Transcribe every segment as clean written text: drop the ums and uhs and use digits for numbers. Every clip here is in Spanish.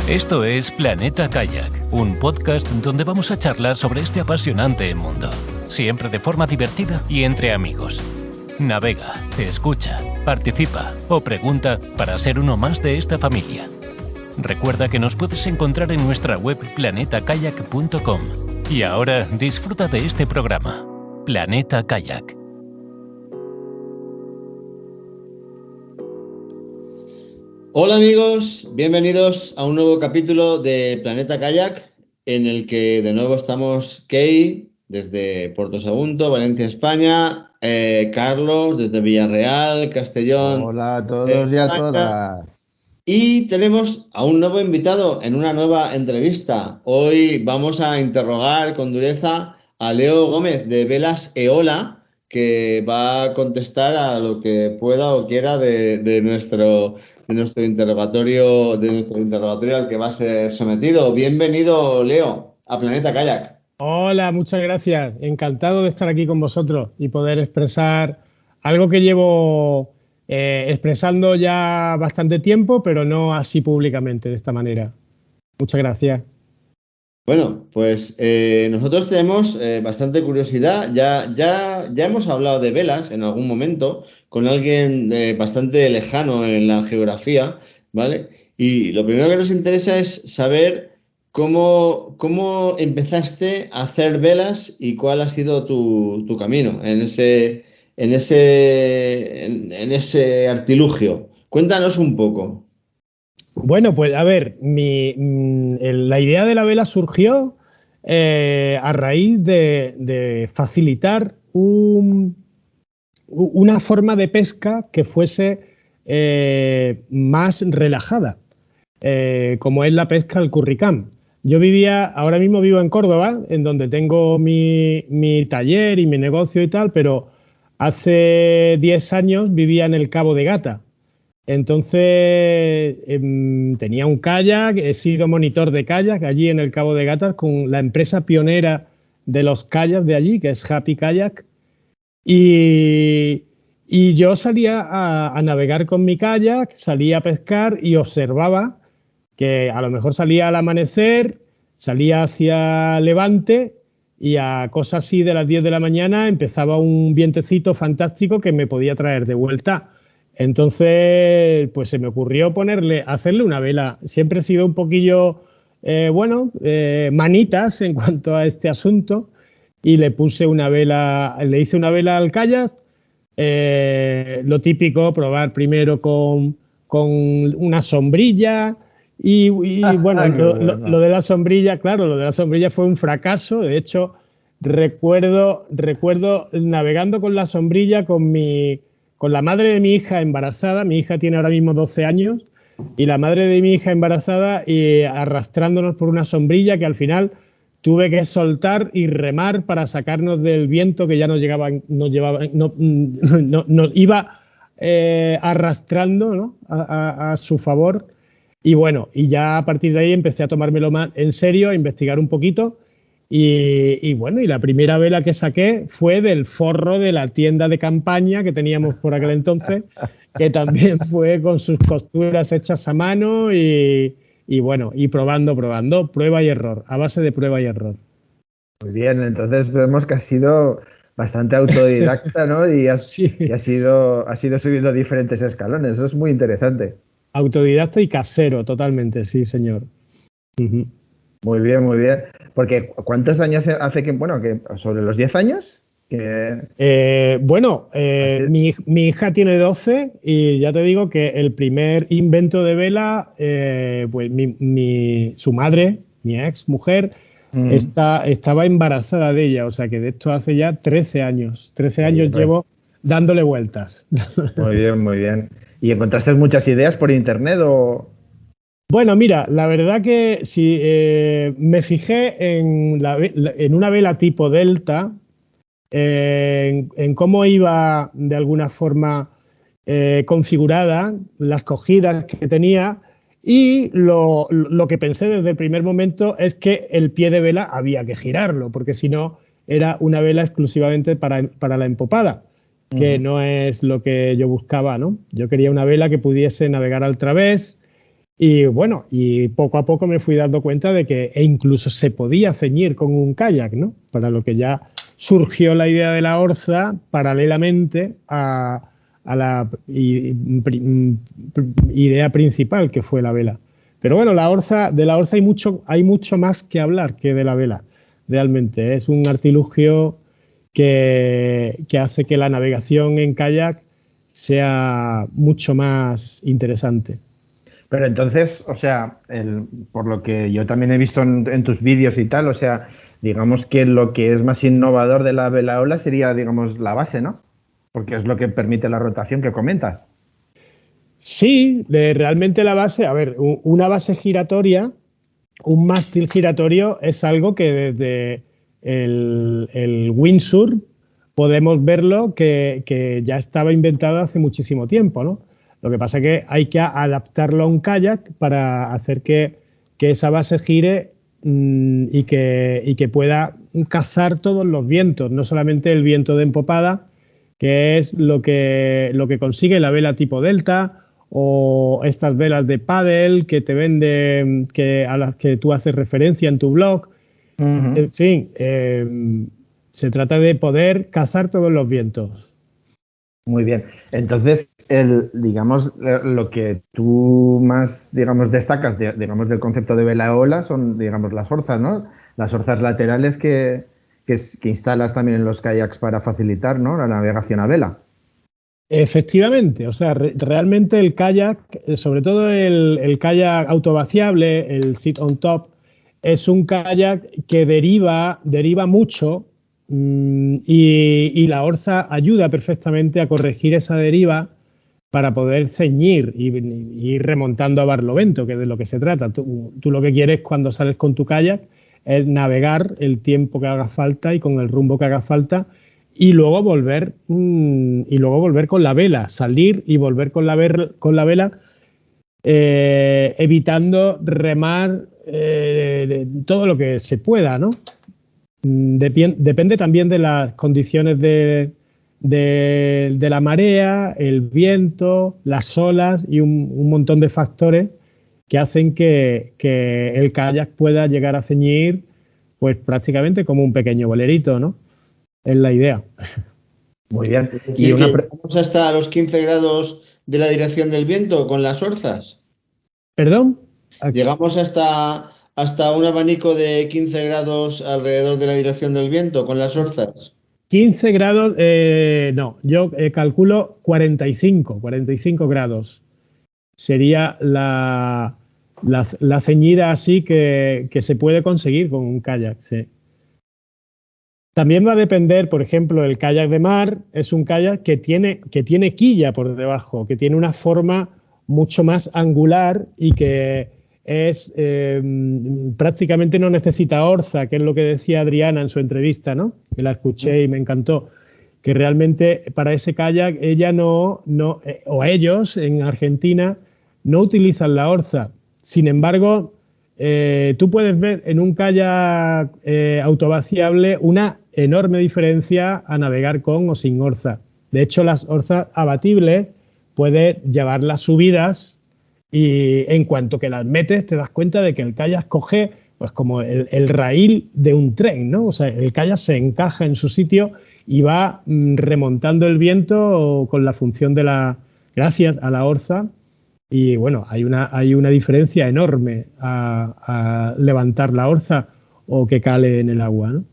Esto es Planeta Kayak, un podcast donde vamos a charlar sobre este apasionante mundo, siempre de forma divertida y entre amigos. Navega, escucha, participa o pregunta para ser uno más de esta familia. Recuerda que nos puedes encontrar en nuestra web planetakayak.com. Y ahora disfruta de este programa, Planeta Kayak. Hola amigos, bienvenidos a un nuevo capítulo de Planeta Kayak, en el que de nuevo estamos Kei desde Puerto Sagunto, Valencia, España, Carlos desde Villarreal, Castellón. Hola a todos y a todas. Y tenemos a un nuevo invitado en una nueva entrevista. Hoy vamos a interrogar con dureza a Leo Gómez de Velas Eola, que va a contestar a lo que pueda o quiera de nuestro interrogatorio al que va a ser sometido. Bienvenido, Leo, a Planeta Kayak. Hola, muchas gracias. Encantado de estar aquí con vosotros y poder expresar algo que llevo expresando ya bastante tiempo, pero no así públicamente, de esta manera. Muchas gracias. Bueno, pues nosotros tenemos bastante curiosidad. Ya hemos hablado de velas en algún momento con alguien bastante lejano en la geografía, ¿vale? Y lo primero que nos interesa es saber cómo empezaste a hacer velas y cuál ha sido tu camino en ese artilugio. Cuéntanos un poco. Bueno, pues a ver, la idea de la vela surgió a raíz de facilitar una forma de pesca que fuese más relajada, como es la pesca al curricán. Ahora mismo vivo en Córdoba, en donde tengo mi taller y mi negocio y tal, pero hace 10 años vivía en el Cabo de Gata. Entonces tenía un kayak, he sido monitor de kayak allí en el Cabo de Gata con la empresa pionera de los kayaks de allí, que es Happy Kayak. Y yo salía a navegar con mi kayak, salía a pescar y observaba que a lo mejor salía al amanecer, salía hacia Levante y a cosas así de las 10 de la mañana empezaba un vientecito fantástico que me podía traer de vuelta. Entonces, pues se me ocurrió hacerle una vela. Siempre he sido un poquillo, manitas en cuanto a este asunto y le hice una vela al kayak. Lo típico, probar primero con una sombrilla y bueno, lo de la sombrilla, claro, lo de la sombrilla fue un fracaso. De hecho, recuerdo navegando con la sombrilla con la madre de mi hija embarazada. Mi hija tiene ahora mismo 12 años y la madre de mi hija embarazada arrastrándonos por una sombrilla que al final tuve que soltar y remar para sacarnos del viento que ya nos iba arrastrando, ¿no? a su favor. Y bueno, y ya a partir de ahí empecé a tomármelo más en serio, a investigar un poquito. Y bueno, y la primera vela que saqué fue del forro de la tienda de campaña que teníamos por aquel entonces, que también fue con sus costuras hechas a mano y bueno, y probando, prueba y error, a base de prueba y error. Muy bien, entonces vemos que has sido bastante autodidacta, ¿no? Y has ido subiendo diferentes escalones, eso es muy interesante. Autodidacta y casero, totalmente, sí, señor. Uh-huh. Muy bien, muy bien. Porque ¿cuántos años hace que sobre los 10 años? Mi hija tiene 12 y ya te digo que el primer invento de vela, pues su madre, mi ex mujer, estaba embarazada de ella, o sea que de esto hace ya 13 años. 13 años llevo dándole vueltas. Muy bien, muy bien. ¿Y encontraste muchas ideas por internet o...? Bueno, mira, la verdad que si me fijé en una vela tipo Delta, en cómo iba de alguna forma configurada, las cogidas que tenía, y lo que pensé desde el primer momento es que el pie de vela había que girarlo, porque si no era una vela exclusivamente para la empopada, que no es lo que yo buscaba, ¿no? Yo quería una vela que pudiese navegar al través Y bueno, y poco a poco me fui dando cuenta de que incluso se podía ceñir con un kayak, ¿no? Para lo que ya surgió la idea de la orza paralelamente a la idea principal, que fue la vela. Pero bueno, de la orza hay mucho más que hablar que de la vela. Realmente es un artilugio que hace que la navegación en kayak sea mucho más interesante. Pero entonces, o sea, por lo que yo también he visto en tus vídeos y tal, o sea, digamos que lo que es más innovador de la velaola sería, digamos, la base, ¿no? Porque es lo que permite la rotación que comentas. Sí, realmente la base, a ver, una base giratoria, un mástil giratorio es algo que desde el windsurf podemos verlo que ya estaba inventado hace muchísimo tiempo, ¿no? Lo que pasa es que hay que adaptarlo a un kayak para hacer que esa base gire y que pueda cazar todos los vientos, no solamente el viento de empopada, que es lo que consigue la vela tipo Delta o estas velas de paddle que te venden, a las que tú haces referencia en tu blog. Uh-huh. En fin, se trata de poder cazar todos los vientos. Muy bien. Entonces, digamos, lo que tú más, digamos, destacas, digamos, del concepto de velaola son, digamos, las orzas, ¿no? Las orzas laterales que instalas también en los kayaks para facilitar, ¿no?, la navegación a vela. Efectivamente, o sea, realmente el kayak, sobre todo el kayak autovaciable, el sit on top, es un kayak que deriva mucho y la orza ayuda perfectamente a corregir esa deriva para poder ceñir y ir remontando a barlovento, que es de lo que se trata. Tú lo que quieres cuando sales con tu kayak es navegar el tiempo que haga falta y con el rumbo que haga falta y luego volver con la vela, salir y volver con la vela, evitando remar todo lo que se pueda, ¿no? Depende también de las condiciones de la marea, el viento, las olas y un montón de factores que hacen que el kayak pueda llegar a ceñir pues prácticamente como un pequeño velerito, ¿no? Es la idea. Muy bien. ¿Y llegamos hasta los 15 grados de la dirección del viento con las orzas? ¿Perdón? ¿Llegamos hasta un abanico de 15 grados alrededor de la dirección del viento con las orzas? 15 grados, no, yo calculo 45 grados. Sería la ceñida así que se puede conseguir con un kayak, sí. También va a depender, por ejemplo, el kayak de mar es un kayak que tiene quilla por debajo, que tiene una forma mucho más angular y que es prácticamente no necesita orza, que es lo que decía Adriana en su entrevista, ¿no? Que la escuché y me encantó. Que realmente para ese kayak ella o ellos en Argentina no utilizan la orza. Sin embargo, tú puedes ver en un kayak autovaciable una enorme diferencia a navegar con o sin orza. De hecho, las orzas abatibles puedes llevar las subidas y en cuanto que las metes te das cuenta de que el kayak coge pues como el raíl de un tren, ¿no? O sea, el kayak se encaja en su sitio y va remontando el viento con la función gracias a la orza. Y bueno, hay una diferencia enorme a levantar la orza o que cale en el agua, ¿no?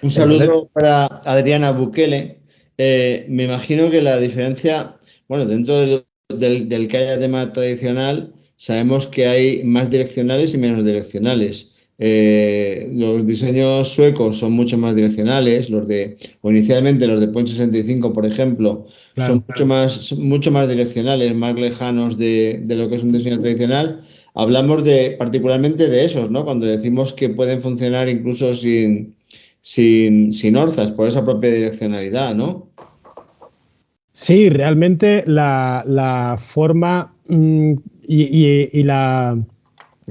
Un saludo para Adriana Bukele. Me imagino que la diferencia, bueno, dentro del kayak de mar tradicional, sabemos que hay más direccionales y menos direccionales. Los diseños suecos son mucho más direccionales, inicialmente los de Point 65, por ejemplo, claro, son mucho más direccionales, más lejanos de lo que es un diseño tradicional. Hablamos particularmente de esos, ¿no? Cuando decimos que pueden funcionar incluso sin orzas, por esa propia direccionalidad, ¿no? Sí, realmente la forma y la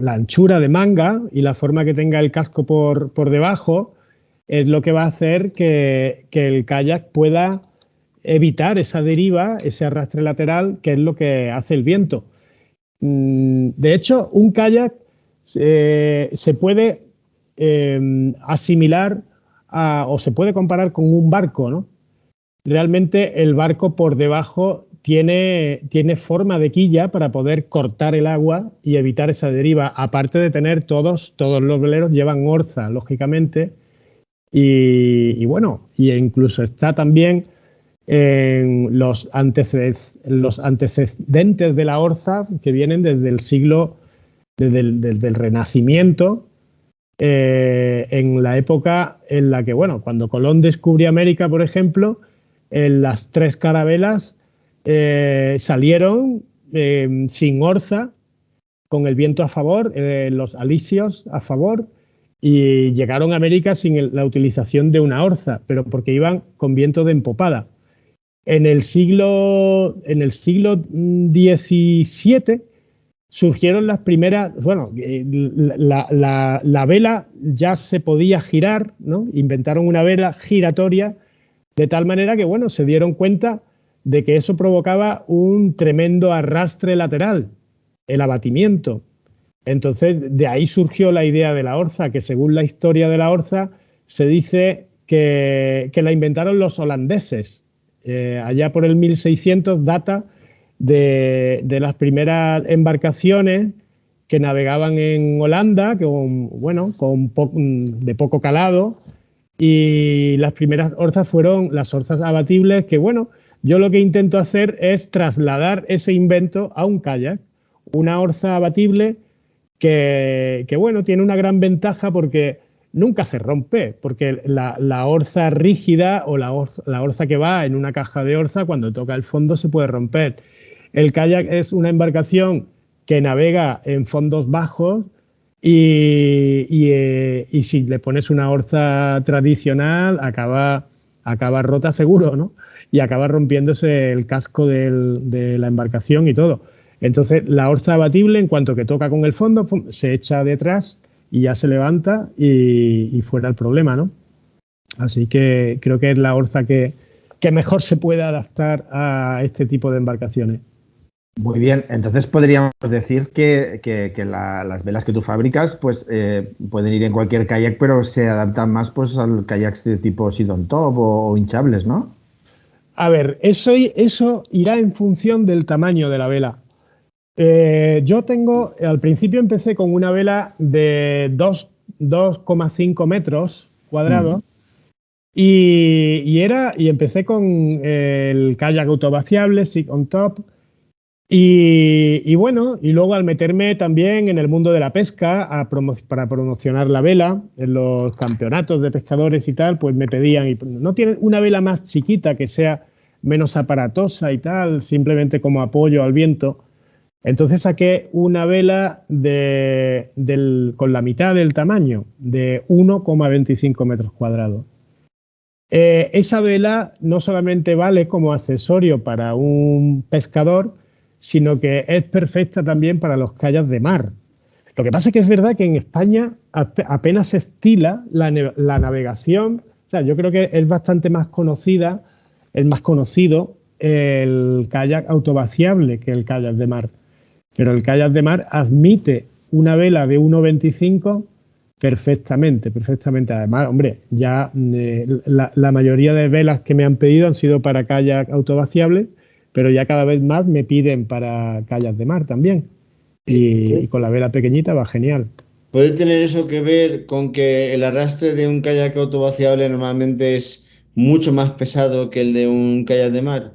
anchura de manga y la forma que tenga el casco por debajo es lo que va a hacer que el kayak pueda evitar esa deriva, ese arrastre lateral, que es lo que hace el viento. De hecho, un kayak se puede asimilar o se puede comparar con un barco, ¿no? Realmente el barco por debajo tiene forma de quilla para poder cortar el agua y evitar esa deriva, aparte de tener todos los veleros llevan orza, lógicamente, y bueno, y incluso está también en los antecedentes de la orza que vienen desde el siglo, desde el Renacimiento, en la época en la que, bueno, cuando Colón descubrió América, por ejemplo, las 3 carabelas salieron sin orza, con el viento a favor, los alisios a favor, y llegaron a América sin la utilización de una orza, pero porque iban con viento de empopada. En el siglo XVII surgieron las primeras, bueno, la vela ya se podía girar, ¿no? Inventaron una vela giratoria de tal manera que, bueno, se dieron cuenta de que eso provocaba un tremendo arrastre lateral, el abatimiento. Entonces, de ahí surgió la idea de la orza, que según la historia de la orza, se dice que la inventaron los holandeses. Allá por el 1600 data de las primeras embarcaciones que navegaban en Holanda, de poco calado, y las primeras orzas fueron las orzas abatibles, que bueno, yo lo que intento hacer es trasladar ese invento a un kayak, una orza abatible que bueno, tiene una gran ventaja porque nunca se rompe, porque la orza rígida o la orza que va en una caja de orza, cuando toca el fondo se puede romper. El kayak es una embarcación que navega en fondos bajos y si le pones una orza tradicional acaba rota seguro, ¿no? Y acaba rompiéndose el casco de la embarcación y todo. Entonces, la orza abatible, en cuanto que toca con el fondo, se echa detrás y ya se levanta y fuera el problema, ¿no? Así que creo que es la orza que mejor se puede adaptar a este tipo de embarcaciones. Muy bien, entonces podríamos decir que las velas que tú fabricas pues pueden ir en cualquier kayak, pero se adaptan más pues al kayaks de tipo Sidon Top o hinchables, ¿no? A ver, eso irá en función del tamaño de la vela. Yo al principio empecé con una vela de 2,5 metros cuadrados y empecé con el kayak autovaciable, Sidon Top. Y bueno, y luego al meterme también en el mundo de la pesca para promocionar la vela en los campeonatos de pescadores y tal, pues me pedían, y no tienen una vela más chiquita que sea menos aparatosa y tal, simplemente como apoyo al viento. Entonces saqué una vela con la mitad del tamaño, de 1,25 metros cuadrados. Esa vela no solamente vale como accesorio para un pescador, sino que es perfecta también para los kayaks de mar. Lo que pasa es que es verdad que en España apenas se estila la navegación. O sea, yo creo que es bastante más conocido el kayak autovaciable que el kayak de mar. Pero el kayak de mar admite una vela de 1,25 perfectamente. Además, hombre, ya la mayoría de velas que me han pedido han sido para kayak autovaciable, pero ya cada vez más me piden para kayaks de mar también. Y con la vela pequeñita va genial. ¿Puede tener eso que ver con que el arrastre de un kayak autovaciable normalmente es mucho más pesado que el de un kayak de mar?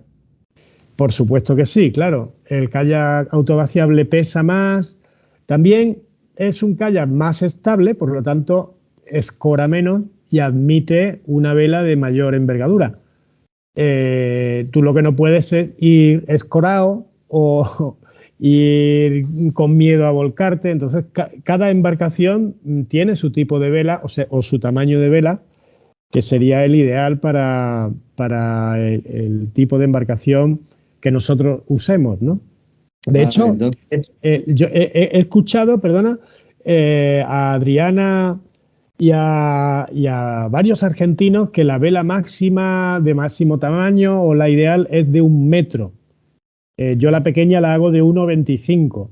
Por supuesto que sí, claro. El kayak autovaciable pesa más. También es un kayak más estable, por lo tanto escora menos y admite una vela de mayor envergadura. Tú lo que no puedes es ir escorado o ir con miedo a volcarte. Entonces, cada embarcación tiene su tipo de vela o su tamaño de vela, que sería el ideal para el tipo de embarcación que nosotros usemos, ¿no? De hecho, yo he escuchado, a Adriana y a varios argentinos que la vela máxima de máximo tamaño o la ideal es de 1 metro. Yo la pequeña la hago de 1,25.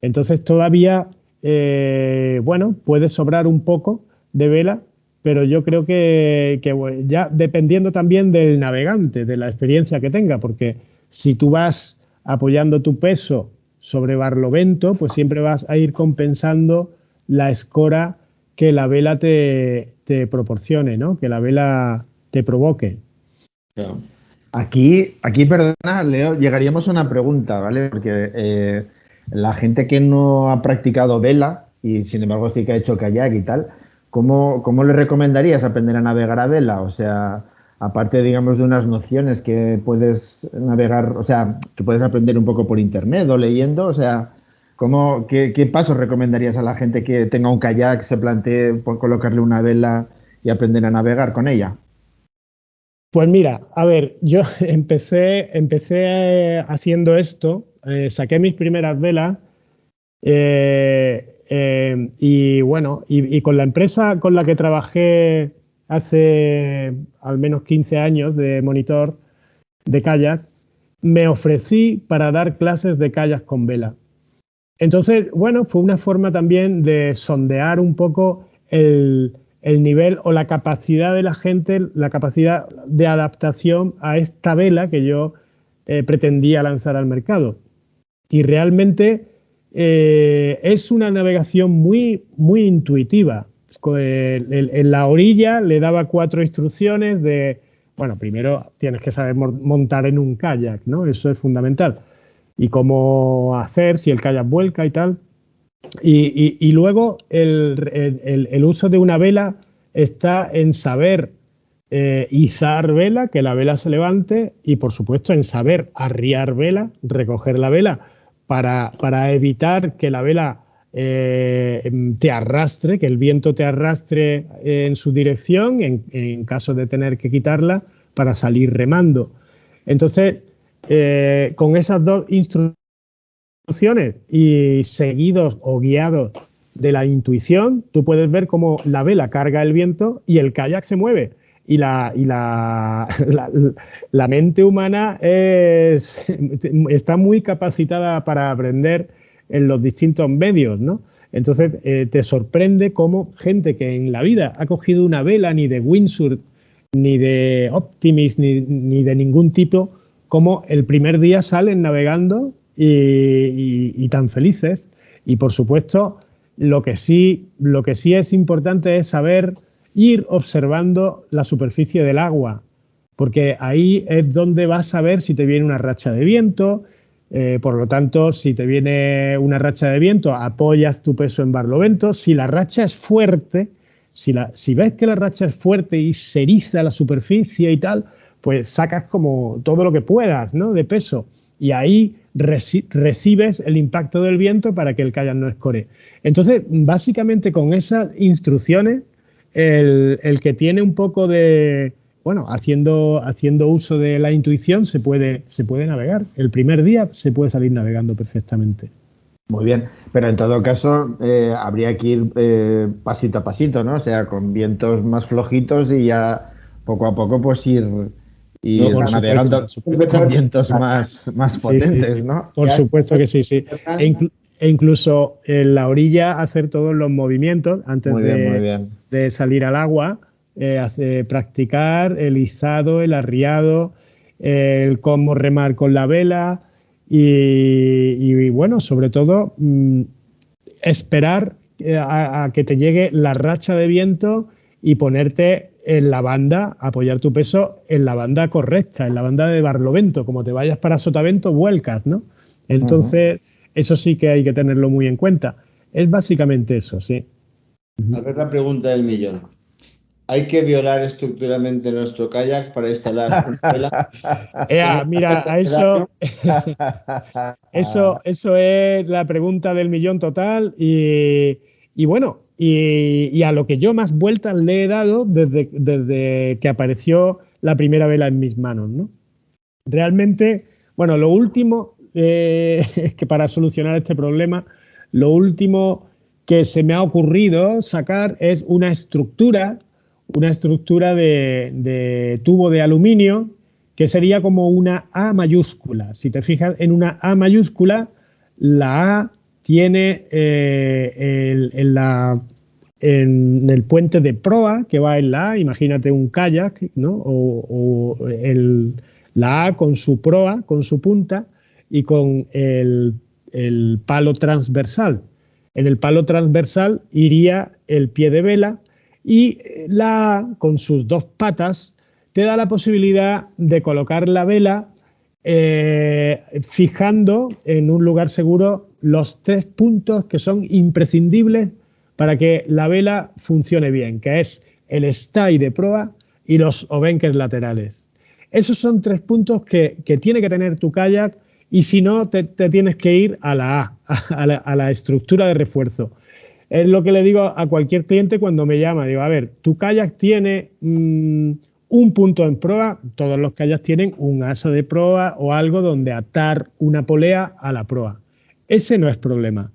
Entonces todavía, bueno, puede sobrar un poco de vela, pero yo creo que ya dependiendo también del navegante, de la experiencia que tenga, porque si tú vas apoyando tu peso sobre barlovento, pues siempre vas a ir compensando la escora que la vela te proporcione, ¿no? Que la vela te provoque. Claro. Aquí, perdona, Leo, llegaríamos a una pregunta, ¿vale? Porque la gente que no ha practicado vela y sin embargo sí que ha hecho kayak y tal, ¿cómo le recomendarías aprender a navegar a vela? O sea, aparte, digamos, de unas nociones que puedes navegar, o sea, que puedes aprender un poco por internet o leyendo, o sea, qué pasos recomendarías a la gente que tenga un kayak, se plantee por colocarle una vela y aprender a navegar con ella? Pues mira, a ver, yo empecé haciendo esto, saqué mis primeras velas y bueno, y con la empresa con la que trabajé hace al menos 15 años de monitor de kayak, me ofrecí para dar clases de kayak con vela. Entonces, bueno, fue una forma también de sondear un poco el nivel o la capacidad de la gente, la capacidad de adaptación a esta vela que yo pretendía lanzar al mercado. Y realmente es una navegación muy, muy intuitiva. En la orilla le daba 4 instrucciones de, bueno, primero tienes que saber montar en un kayak, ¿no? Eso es fundamental. Y cómo hacer si el kayak vuelca y tal. Y luego el uso de una vela está en saber izar vela, que la vela se levante, y por supuesto en saber arriar vela, recoger la vela para evitar que la vela te arrastre, que el viento te arrastre en su dirección en caso de tener que quitarla para salir remando. Entonces, con esas 2 instrucciones y seguidos o guiados de la intuición, tú puedes ver cómo la vela carga el viento y el kayak se mueve. Y la mente humana está muy capacitada para aprender en los distintos medios, ¿no? Entonces te sorprende cómo gente que en la vida ha cogido una vela ni de windsurf, ni de Optimist, ni de ningún tipo, como el primer día salen navegando y tan felices. Y por supuesto, lo que sí es importante es saber ir observando la superficie del agua, porque ahí es donde vas a ver si te viene una racha de viento. Por lo tanto, si te viene una racha de viento, apoyas tu peso en barlovento. Si la racha es fuerte, si ves que la racha es fuerte y se eriza la superficie y tal, pues sacas como todo lo que puedas, ¿no?, de peso. Y ahí recibes el impacto del viento para que el kayak no escore. Entonces, básicamente con esas instrucciones, el que tiene un poco de, bueno, haciendo uso de la intuición se puede navegar. El primer día se puede salir navegando perfectamente. Muy bien, pero en todo caso habría que ir pasito a pasito, ¿no? O sea, con vientos más flojitos y ya poco a poco pues ir navegando con vientos más potentes, sí. ¿No? Por supuesto que sí, sí. E incluso en la orilla hacer todos los movimientos antes de salir al agua, practicar el izado, el arriado, el cómo remar con la vela y bueno, sobre todo esperar a que te llegue la racha de viento y ponerte en la banda, apoyar tu peso en la banda correcta, en la banda de barlovento. Como te vayas para sotavento, vuelcas, ¿no? Entonces, eso sí que hay que tenerlo muy en cuenta. Es básicamente eso, sí. A ver la pregunta del millón. ¿Hay que violar estructuralmente nuestro kayak para instalar una vela? Mira, eso es la pregunta del millón total y bueno, y a lo que yo más vueltas le he dado desde que apareció la primera vela en mis manos, ¿no? Realmente, bueno, lo último es que para solucionar este problema, lo último que se me ha ocurrido sacar es una estructura de tubo de aluminio que sería como una A mayúscula. Si te fijas en una A mayúscula, la A tiene en el puente de proa que va en la A, imagínate un kayak, ¿no? O la A con su proa, con su punta y con el palo transversal. En el palo transversal iría el pie de vela y la A con sus dos patas te da la posibilidad de colocar la vela fijando en un lugar seguro los 3 puntos que son imprescindibles para que la vela funcione bien, que es el stay de proa y los obenques laterales. Esos son 3 puntos que tiene que tener tu kayak, y si no, te tienes que ir a la A, a la estructura de refuerzo. Es lo que le digo a cualquier cliente cuando me llama. Digo, a ver, tu kayak tiene un punto en proa, todos los kayaks tienen un asa de proa o algo donde atar una polea a la proa. Ese no es problema.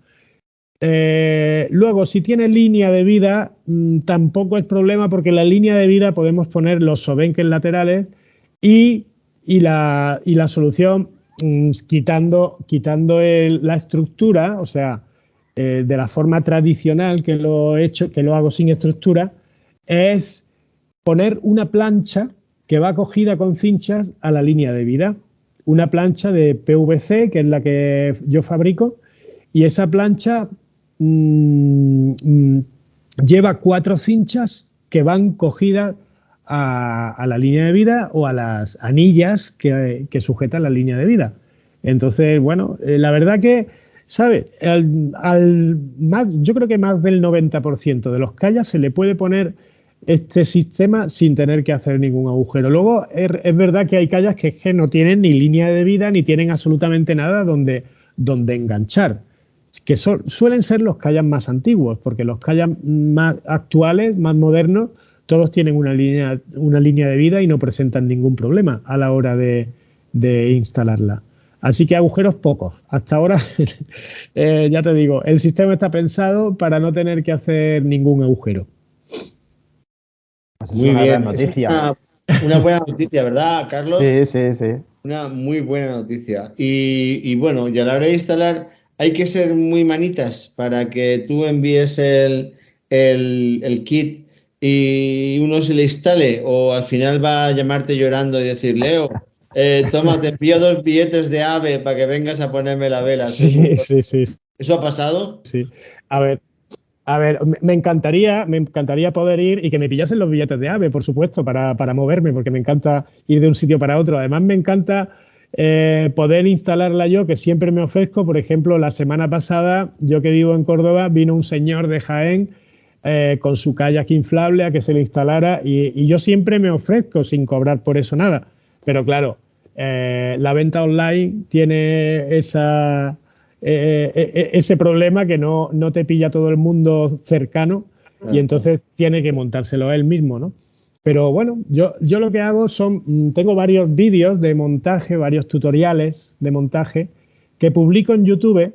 Luego, si tiene línea de vida, tampoco es problema, porque en la línea de vida podemos poner los sobenques laterales y la solución, quitando la estructura, o sea, de la forma tradicional que lo hago sin estructura, es poner una plancha que va cogida con cinchas a la línea de vida. Una plancha de PVC, que es la que yo fabrico, y esa plancha lleva 4 cinchas que van cogidas a la línea de vida o a las anillas que sujetan la línea de vida. Entonces, bueno, la verdad que, ¿sabes? Yo creo que más del 90% de los kayaks se le puede poner este sistema sin tener que hacer ningún agujero. Luego, es verdad que hay kayaks que no tienen ni línea de vida ni tienen absolutamente nada donde enganchar, que suelen ser los kayaks más antiguos, porque los kayaks más actuales, más modernos, todos tienen una línea de vida y no presentan ningún problema a la hora de instalarla. Así que agujeros pocos. Hasta ahora, ya te digo, el sistema está pensado para no tener que hacer ningún agujero. Muy bien, noticia. Una buena noticia, ¿verdad, Carlos? Sí. Una muy buena noticia. Y bueno, y a la hora de instalar hay que ser muy manitas para que tú envíes el kit y uno se le instale, o al final va a llamarte llorando y decir, Leo, toma, te envío 2 billetes de AVE para que vengas a ponerme la vela. Sí. ¿Eso ha pasado? Sí. A ver, me encantaría poder ir y que me pillasen los billetes de AVE, por supuesto, para moverme, porque me encanta ir de un sitio para otro. Además, me encanta poder instalarla yo, que siempre me ofrezco. Por ejemplo, la semana pasada, yo que vivo en Córdoba, vino un señor de Jaén con su kayak inflable a que se le instalara, y yo siempre me ofrezco sin cobrar por eso nada. Pero claro, la venta online tiene ese problema, que no te pilla todo el mundo cercano, y entonces tiene que montárselo él mismo, ¿no? Pero bueno, yo lo que hago tengo varios vídeos de montaje, varios tutoriales de montaje que publico en YouTube,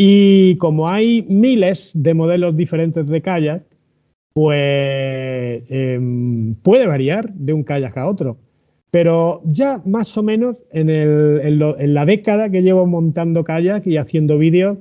y como hay miles de modelos diferentes de kayak, pues puede variar de un kayak a otro. Pero ya más o menos en la década que llevo montando kayak y haciendo vídeos,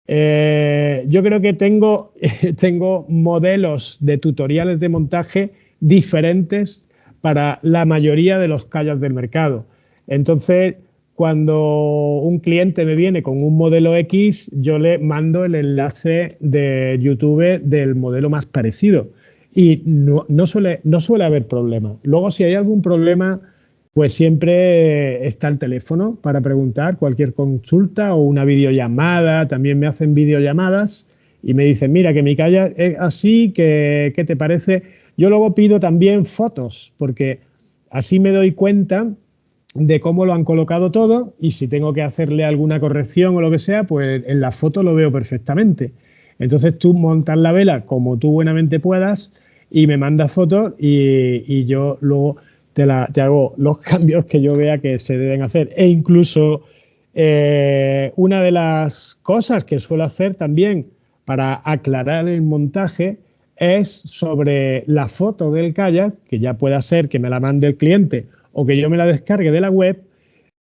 yo creo que tengo modelos de tutoriales de montaje diferentes para la mayoría de los kayaks del mercado. Entonces, cuando un cliente me viene con un modelo X, yo le mando el enlace de YouTube del modelo más parecido. Y no suele haber problema. Luego, si hay algún problema, pues siempre está el teléfono para preguntar cualquier consulta, o una videollamada. También me hacen videollamadas y me dicen, mira, que mi kayak es así, ¿qué te parece? Yo luego pido también fotos, porque así me doy cuenta de cómo lo han colocado todo, y si tengo que hacerle alguna corrección o lo que sea, pues en la foto lo veo perfectamente. Entonces tú montas la vela como tú buenamente puedas y me mandas fotos, y yo luego te hago los cambios que yo vea que se deben hacer. E incluso una de las cosas que suelo hacer también para aclarar el montaje es sobre la foto del kayak, que ya pueda ser que me la mande el cliente o que yo me la descargue de la web,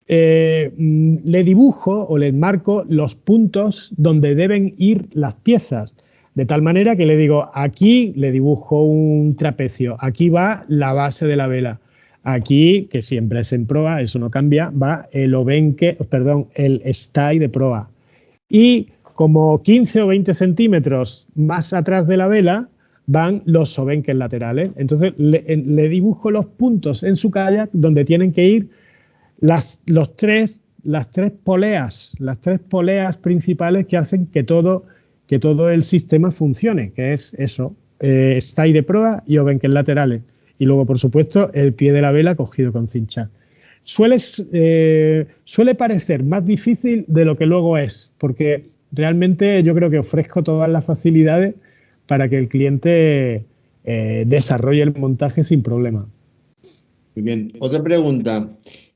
le dibujo o le marco los puntos donde deben ir las piezas. De tal manera que le digo, aquí le dibujo un trapecio, aquí va la base de la vela. Aquí, que siempre es en proa, eso no cambia, va el stay de proa. Y como 15 o 20 centímetros más atrás de la vela van los obenques laterales. Entonces le dibujo los puntos en su kayak donde tienen que ir las tres poleas principales que hacen que todo el sistema funcione, que es eso, stay de proa y obenques laterales. Y luego, por supuesto, el pie de la vela cogido con cincha. Suele parecer más difícil de lo que luego es, porque realmente yo creo que ofrezco todas las facilidades para que el cliente desarrolle el montaje sin problema. Muy bien. Otra pregunta.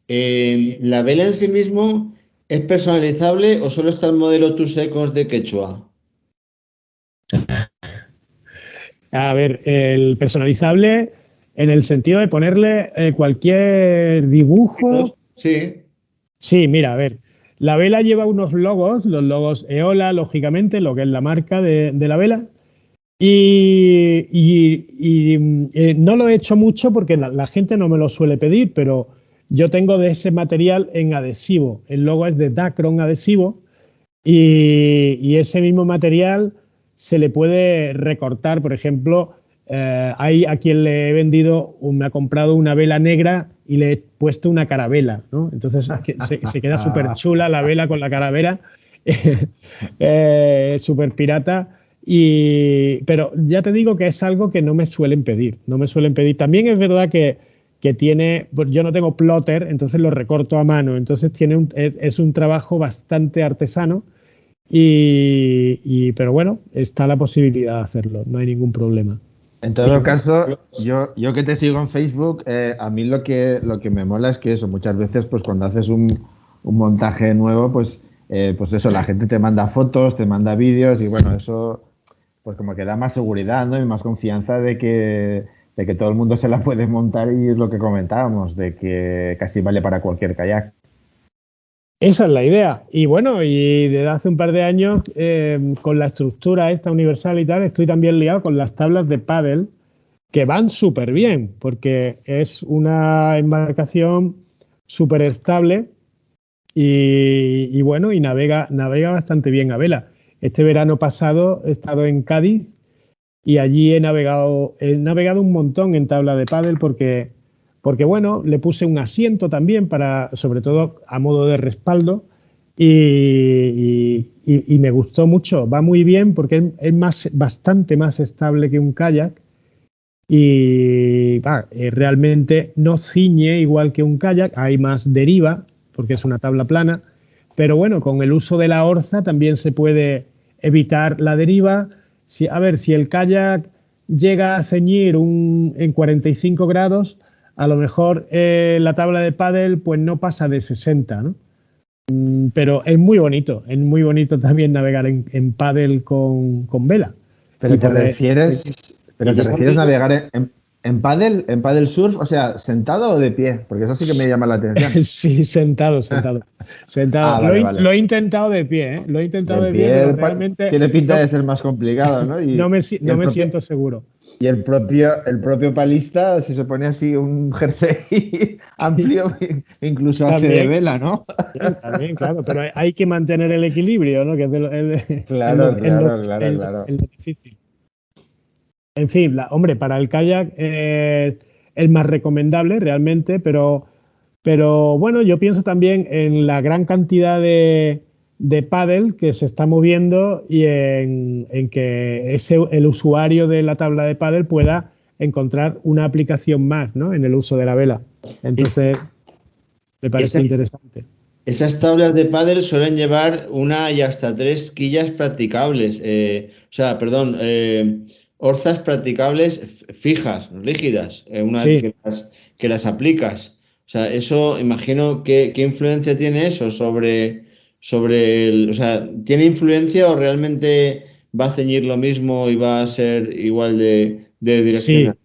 ¿La vela en sí mismo es personalizable o solo está el modelo Tus Ecos de Quechua? A ver, el personalizable en el sentido de ponerle cualquier dibujo. Sí. Sí, mira, a ver. La vela lleva unos logos, los logos Eola, lógicamente, lo que es la marca de la vela. Y no lo he hecho mucho porque la gente no me lo suele pedir, pero yo tengo de ese material en adhesivo. El logo es de Dacron adhesivo y ese mismo material se le puede recortar. Por ejemplo, hay a quien le he vendido, me ha comprado una vela negra y le he puesto una carabela, ¿no? Entonces se queda súper chula la vela con la carabela, súper pirata. Pero ya te digo que es algo que no me suelen pedir. También es verdad que tiene, yo no tengo plotter, entonces lo recorto a mano, entonces es un trabajo bastante artesano, pero bueno, está la posibilidad de hacerlo, no hay ningún problema. En todo caso, yo que te sigo en Facebook, a mí lo que me mola es que eso, muchas veces pues cuando haces un montaje nuevo, pues eso, la gente te manda fotos, te manda vídeos y bueno, eso pues como que da más seguridad, ¿no? Y más confianza de que todo el mundo se la puede montar, y es lo que comentábamos, de que casi vale para cualquier kayak. Esa es la idea. Y bueno, y desde hace un par de años, con la estructura esta universal y tal, estoy también liado con las tablas de pádel, que van súper bien, porque es una embarcación súper estable y bueno, y navega bastante bien a vela. Este verano pasado he estado en Cádiz y allí he navegado un montón en tabla de pádel porque bueno, le puse un asiento también sobre todo a modo de respaldo y me gustó mucho. Va muy bien porque es bastante más estable que un kayak y realmente no ciñe igual que un kayak, hay más deriva porque es una tabla plana, pero bueno, con el uso de la orza también se puede evitar la deriva. Si el kayak llega a ceñir en 45 grados, a lo mejor la tabla de pádel pues no pasa de 60, ¿no? Pero es muy bonito también navegar en pádel con vela. Pero te refieres a navegar en pádel surf, o sea, ¿sentado o de pie? Porque eso sí que me llama la atención. Sí, sentado. Vale. Lo he intentado de pie, ¿eh? Pero realmente tiene pinta de ser más complicado, ¿no? No me siento seguro. Y el propio palista, si se pone así un jersey amplio, incluso hace de vela, ¿no? También, claro, pero hay que mantener el equilibrio, ¿no? Que Claro. Es lo difícil. En fin, hombre, para el kayak es más recomendable realmente, pero bueno, yo pienso también en la gran cantidad de pádel que se está moviendo y en que el usuario de la tabla de pádel pueda encontrar una aplicación más, ¿no? En el uso de la vela. Entonces, me parece interesante. Esas tablas de pádel suelen llevar una y hasta 3 quillas practicables, orzas practicables fijas, rígidas, una vez que las aplicas. O sea, eso, imagino, ¿qué influencia tiene eso sobre o sea, ¿tiene influencia o realmente va a ceñir lo mismo y va a ser igual de direccional?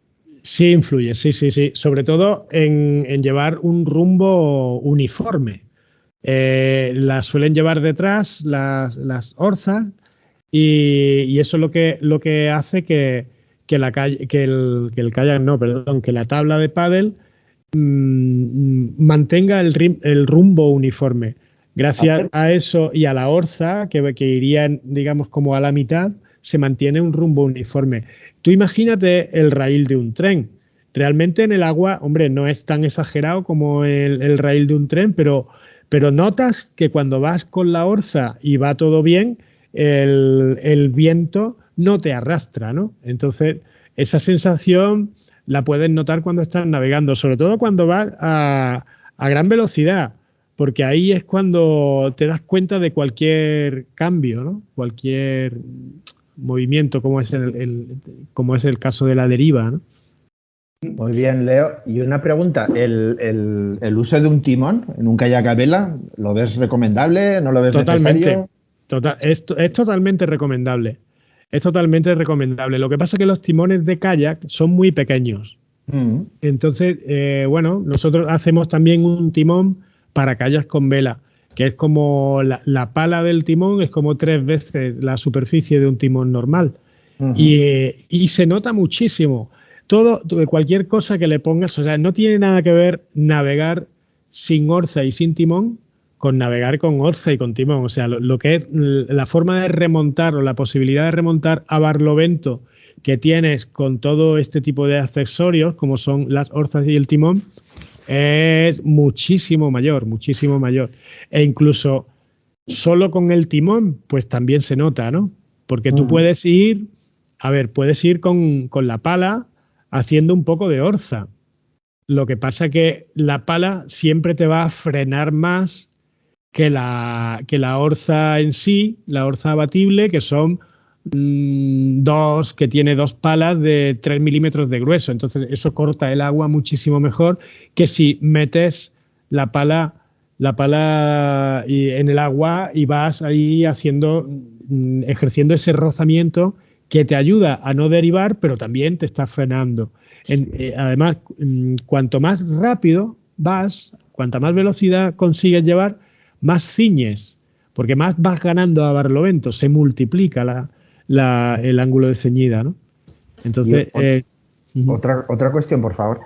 Sí influye, sí. Sobre todo en llevar un rumbo uniforme. las suelen llevar detrás las orzas y eso es lo que hace que la tabla de pádel mantenga el rumbo uniforme. Gracias a eso y a la orza, que irían, digamos, como a la mitad, se mantiene un rumbo uniforme. Tú imagínate el raíl de un tren. Realmente en el agua, hombre, no es tan exagerado como el raíl de un tren, pero notas que cuando vas con la orza y va todo bien, el viento no te arrastra, ¿no? Entonces, esa sensación la puedes notar cuando estás navegando, sobre todo cuando vas a gran velocidad, porque ahí es cuando te das cuenta de cualquier cambio, ¿no? Cualquier movimiento, como es el caso de la deriva, ¿no? Muy bien, Leo. Y una pregunta, ¿el uso de un timón en un kayak a vela, lo ves recomendable? ¿No lo ves necesario? Es totalmente recomendable. Es totalmente recomendable. Lo que pasa es que los timones de kayak son muy pequeños. Entonces, nosotros hacemos también un timón para kayaks con vela, que es como la pala del timón, es como 3 veces la superficie de un timón normal. Y se nota muchísimo. Cualquier cosa que le pongas, o sea, no tiene nada que ver navegar sin orza y sin timón con navegar con orza y con timón. O sea, lo que es la forma de remontar o la posibilidad de remontar a barlovento que tienes con todo este tipo de accesorios, como son las orzas y el timón, es muchísimo mayor. E incluso solo con el timón, pues también se nota, ¿no? Porque tú puedes ir con la pala haciendo un poco de orza. Lo que pasa que la pala siempre te va a frenar más que la orza en sí, la orza abatible, que son que tiene 2 palas de 3 milímetros de grueso. Entonces eso corta el agua muchísimo mejor que si metes la pala en el agua y vas ahí ejerciendo ese rozamiento que te ayuda a no derivar, pero también te está frenando. Además, cuanto más rápido vas, cuanta más velocidad consigues llevar, más ciñes, porque más vas ganando a barlovento, se multiplica el ángulo de ceñida, ¿no? Entonces, otra cuestión, por favor.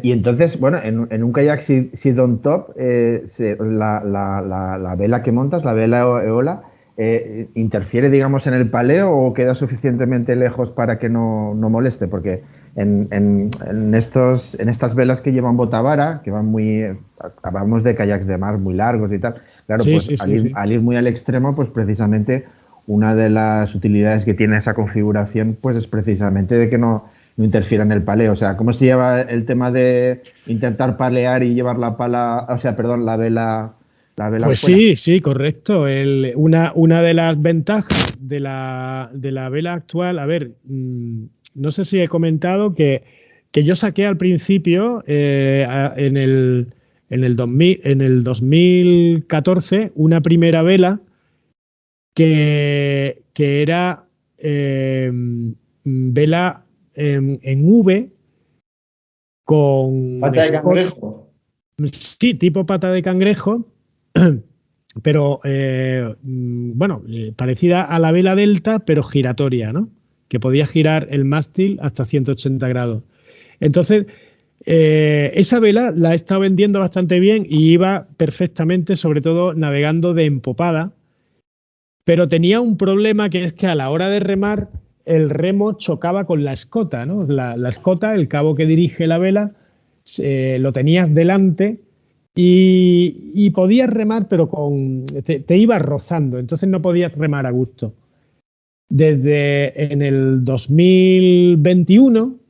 Y entonces, bueno, en un kayak Sit on Top, la vela que montas, la vela eola, ¿interfiere, digamos, en el paleo o queda suficientemente lejos para que no moleste? Porque en estas velas que llevan botavara, que van hablamos de kayaks de mar muy largos y tal, claro, al ir muy al extremo, pues precisamente una de las utilidades que tiene esa configuración, pues es precisamente de que no interfiera en el paleo. O sea, ¿cómo se lleva el tema de intentar palear y llevar la vela? Pues sí, correcto. Una de las ventajas de la vela actual, a ver, no sé si he comentado que yo saqué al principio, en el 2014, una primera vela que era vela en V con... ¿Pata de cangrejo? Sí, tipo pata de cangrejo, pero parecida a la vela delta, pero giratoria, ¿no? Que podía girar el mástil hasta 180 grados. Entonces, esa vela la he estado vendiendo bastante bien y iba perfectamente, sobre todo navegando de empopada, pero tenía un problema, que es que a la hora de remar el remo chocaba con la escota, ¿no? La escota, el cabo que dirige la vela, lo tenías delante y podías remar, pero te ibas rozando, entonces no podías remar a gusto. En el 2021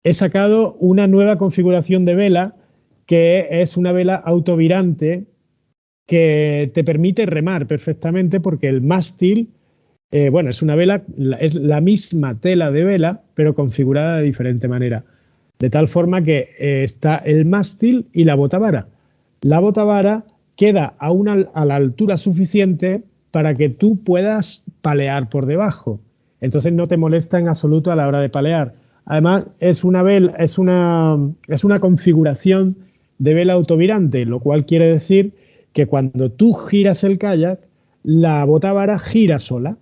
he sacado una nueva configuración de vela, que es una vela autovirante que te permite remar perfectamente, porque el mástil, es una vela, es la misma tela de vela, pero configurada de diferente manera. De tal forma que está el mástil y la botavara. La botavara queda a la altura suficiente para que tú puedas palear por debajo. Entonces no te molesta en absoluto a la hora de palear. Además, es una configuración de vela autovirante, lo cual quiere decir que cuando tú giras el kayak, la botavara gira sola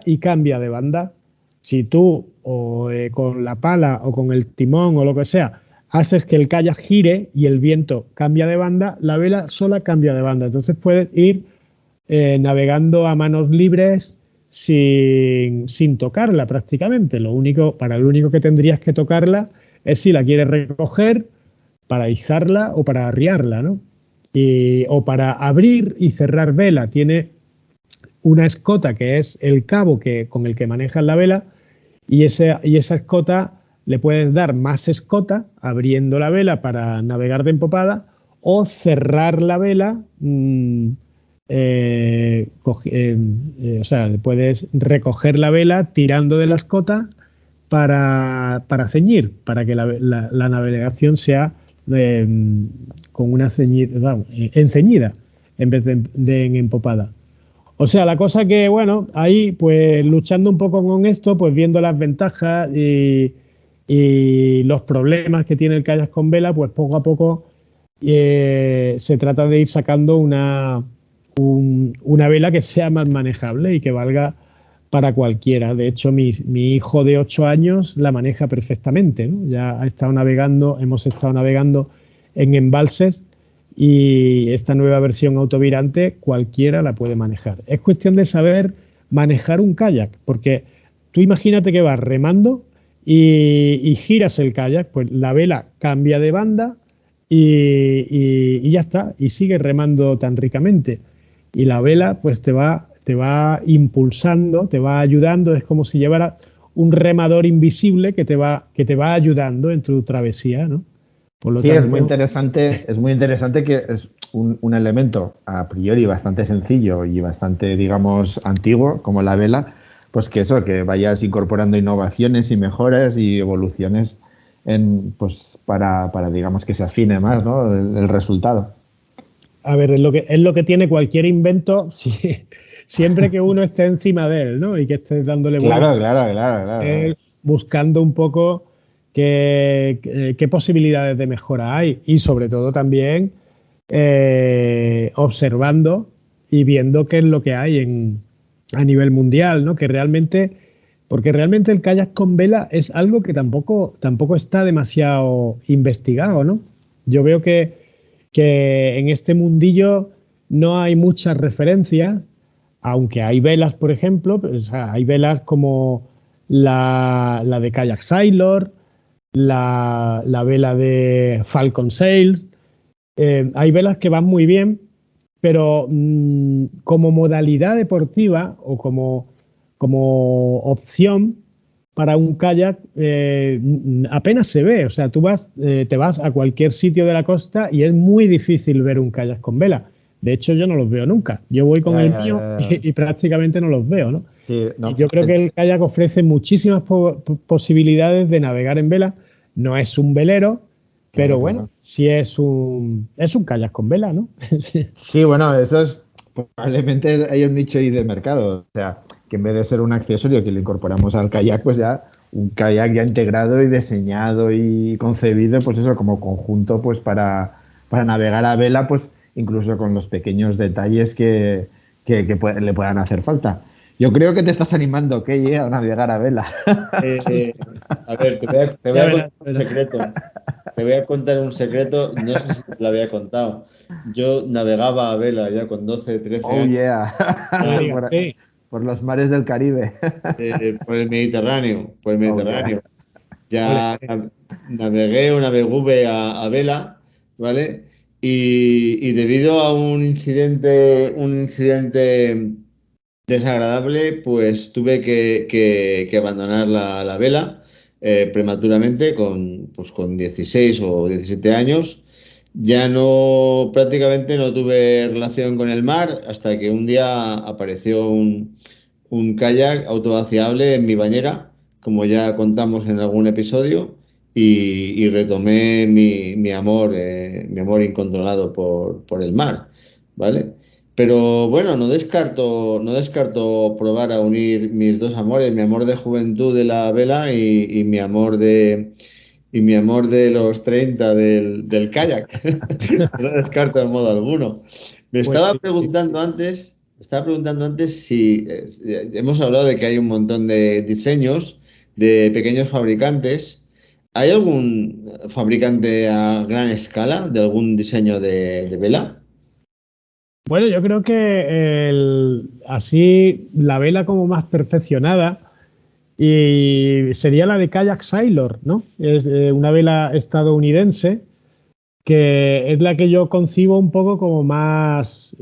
y cambia de banda. Si tú con la pala o con el timón o lo que sea haces que el kayak gire y el viento cambia de banda, la vela sola cambia de banda. Entonces puedes ir navegando a manos libres sin tocarla prácticamente. Lo único que tendrías que tocarla es si la quieres recoger para izarla o para arriarla, ¿no? O para abrir y cerrar vela. Tiene una escota que es el cabo con el que manejas la vela, y esa escota le puedes dar más escota abriendo la vela para navegar de empopada, o cerrar la vela, o sea, puedes recoger la vela tirando de la escota para ceñir, para que la navegación sea con una enceñida en vez de en empopada. O sea, la cosa que, bueno, ahí pues luchando un poco con esto, pues viendo las ventajas y los problemas que tiene el kayak con vela, pues poco a poco se trata de ir sacando una vela que sea más manejable y que valga para cualquiera. De hecho, mi hijo de 8 años la maneja perfectamente, ¿no? Ya hemos estado navegando en embalses, y esta nueva versión autovirante cualquiera la puede manejar. Es cuestión de saber manejar un kayak, porque tú imagínate que vas remando y giras el kayak, pues la vela cambia de banda y ya está, y sigues remando tan ricamente. Y la vela pues te va impulsando, te va ayudando. Es como si llevara un remador invisible que te va ayudando en tu travesía, ¿no? Por lo tanto, es muy interesante que es un elemento a priori bastante sencillo y bastante, digamos, antiguo, como la vela, pues que vayas incorporando innovaciones y mejoras y evoluciones para digamos, que se afine más, ¿no?, el resultado. A ver, es lo que tiene cualquier invento, siempre que uno esté encima de él, ¿no? Y que estés dándole vueltas. Claro. Buscando un poco qué posibilidades de mejora hay, y sobre todo también observando y viendo qué es lo que hay a nivel mundial, ¿no? Porque realmente el kayak con vela es algo que tampoco está demasiado investigado, ¿no? Yo veo que en este mundillo no hay muchas referencias, aunque hay velas, por ejemplo, o sea, hay velas como la de Kayak Sailor, la vela de Falcon Sails. Hay velas que van muy bien, pero como modalidad deportiva o como opción para un kayak apenas se ve. O sea, tú te vas a cualquier sitio de la costa y es muy difícil ver un kayak con vela. De hecho, yo no los veo nunca. Yo voy con el mío y prácticamente no los veo, ¿no? Sí, no. Y yo creo que el kayak ofrece muchísimas posibilidades de navegar en vela. No es un velero, pero bueno, sí es un kayak con vela, ¿no? Sí, bueno, eso es, probablemente hay un nicho ahí de mercado. O sea, que en vez de ser un accesorio que le incorporamos al kayak, pues ya un kayak ya integrado y diseñado y concebido, pues eso, como conjunto, pues para navegar a vela, pues incluso con los pequeños detalles que le puedan hacer falta. Yo creo que te estás animando, Key, a navegar a vela. A ver, te voy a contar un secreto. Te voy a contar un secreto, no sé si te lo había contado. Yo navegaba a vela ya con 12, 13 años. Yeah. Por los mares del Caribe. Por el Mediterráneo. Ya navegué una BV a vela, ¿vale? Y debido a un incidente desagradable, pues tuve que abandonar la vela prematuramente con 16 o 17 años. Ya prácticamente no tuve relación con el mar hasta que un día apareció un kayak autovaciable en mi bañera, como ya contamos en algún episodio, y retomé mi amor incontrolado por el mar, ¿vale? Pero bueno, no descarto probar a unir mis dos amores, mi amor de juventud de la vela y mi amor y mi amor de los 30 del kayak. No lo descarto de modo alguno. Me Pues estaba sí, preguntando antes si hemos hablado de que hay un montón de diseños de pequeños fabricantes. ¿Hay algún fabricante a gran escala de algún diseño de vela? Bueno, yo creo que así la vela como más perfeccionada y sería la de Kayak Sailor, ¿no? Es una vela estadounidense que es la que yo concibo un poco como más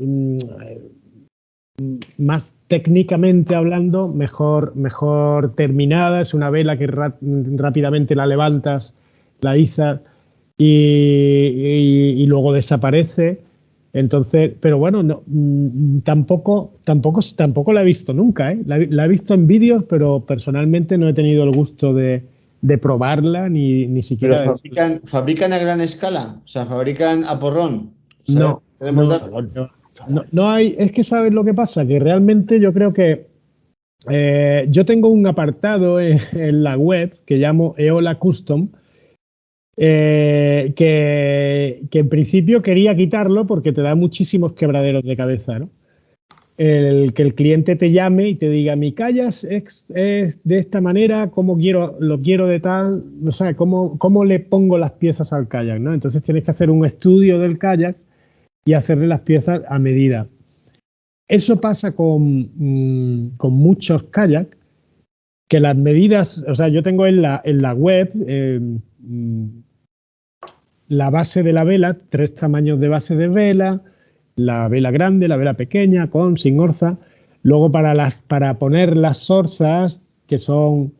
técnicamente hablando, mejor terminada. Es una vela que rápidamente la levantas, la izas y luego desaparece. Entonces, pero bueno, no, tampoco la he visto nunca, ¿eh? La he visto en vídeos, pero personalmente no he tenido el gusto de probarla ni ¿Pero siquiera. fabrican a gran escala? O sea, ¿fabrican a porrón? ¿Sabes? No, ¿Tenemos no, datos? no hay. Es que sabes lo que pasa, que realmente yo creo que yo tengo un apartado en la web que llamo Eola Custom. Que en principio quería quitarlo porque te da muchísimos quebraderos de cabeza, ¿no? Que el cliente te llame y te diga, mi kayak es de esta manera, lo quiero de tal, o sea, cómo le pongo las piezas al kayak, ¿no? Entonces tienes que hacer un estudio del kayak y hacerle las piezas a medida. Eso pasa con muchos kayaks, que las medidas, o sea, yo tengo en la web la base de la vela, 3 tamaños de base de vela, la vela grande, la vela pequeña, con, sin orza. Luego para poner las orzas, que son,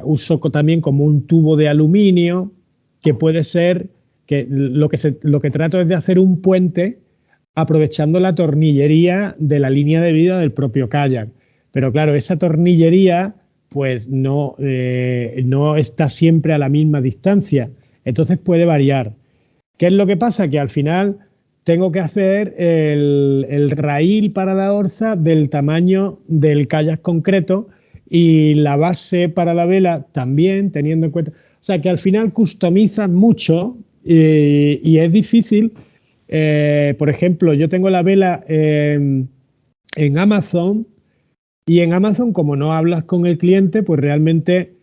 uso también como un tubo de aluminio, que puede ser, que lo que trato es de hacer un puente aprovechando la tornillería de la línea de vida del propio kayak. Pero claro, esa tornillería pues no está siempre a la misma distancia. Entonces puede variar. ¿Qué es lo que pasa? Que al final tengo que hacer el raíl para la orza del tamaño del kayak concreto y la base para la vela también, teniendo en cuenta. O sea, que al final customizan mucho y es difícil. Por ejemplo, yo tengo la vela en Amazon y en Amazon, como no hablas con el cliente, pues realmente